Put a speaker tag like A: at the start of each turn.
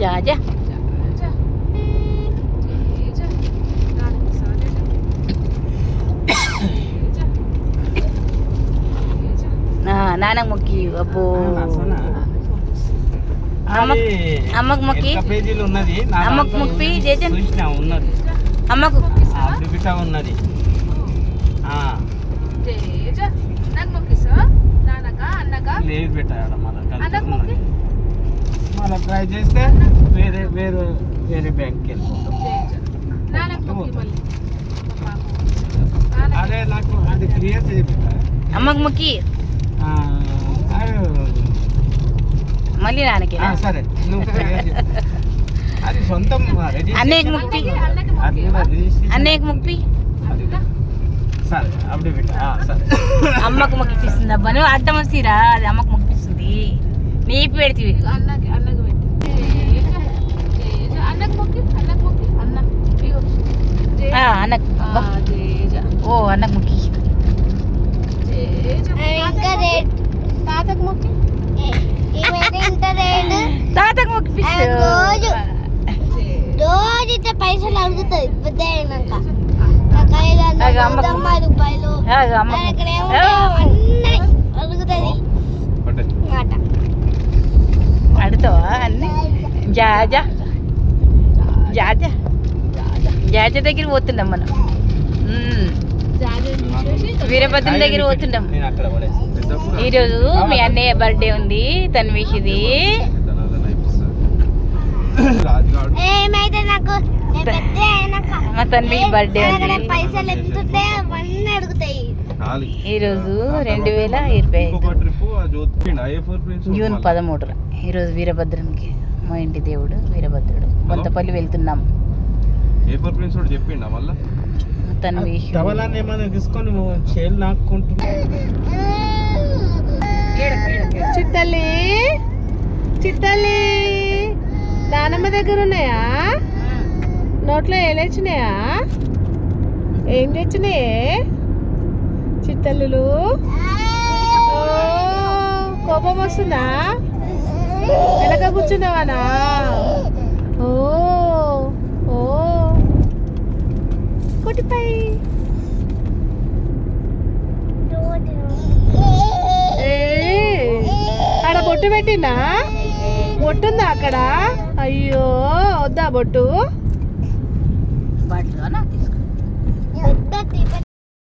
A: జాజా నాన్నకు మొక్కి అబ్బో అమ్మకు మొక్కి అమ్మకు మొక్కి జేజన్ అమ్మకు
B: ఉన్నది లేదు పెట్టాడు మళ్ళీ ట్రై చేస్తే వేరే వేరే వేరే బ్యాంక్కి వెళ్ళిపోతాం. అదే నాకు అది క్లియర్ చేపిస్తా
A: అమ్మకు మొక్కి మళ్ళీ నాన్నకి
B: సరే నువ్వు అది సొంతం
A: అన్నయ్యకి ముక్తి అన్నయ్యకి ముక్తి
B: సరే అప్పుడే పెట్టా సరే
A: అమ్మకు మొక్కిపిస్తుంది అబ్బా నువ్వు అర్థం వస్తీరా అది అమ్మకు మొక్కిపిస్తుంది నీపి పెడితే అన్నకు ఓ అన్నకు మొక్కి తాతకు మొక్కి తాతకు మొక్కి
C: రోజు పైసలు అడుగుతుంది పెద్ద అయినాక
A: అడుగుతావా అన్ని జాజా జాజా జాజా దగ్గర పోతున్నాం మనం వీరభద్రం దగ్గర పోతున్నాం ఈరోజు మీ అన్నయ్య బర్త్డే ఉంది తన్విషిది మా తన్విష్ బర్త్డే ఉంది ఈరోజు 2025 జూన్ 13 ఈరోజు వీరభద్రునికి మా ఇంటి దేవుడు వీరభద్రుడు బొంతపల్లి వెళ్తున్నాం. తన్విష్
B: తీసుకొని చేలు నాకుంటున్నా
D: చిట్టల్లి చిట్టల్లి నానమ్మ దగ్గర ఉన్నాయా? నోట్లో ఏలేచ్చినాయా? ఏం తెచ్చినాయే చిట్టల్లులు? కోపం వస్తుందా? వెనక కూర్చున్నావానా? ఓ ఓ కొట్టిపై ఆడ బొట్టు పెట్టినా? బొట్టుందా అక్కడ? అయ్యో వద్దా బొట్టు?
A: బట్టలో తీసుకు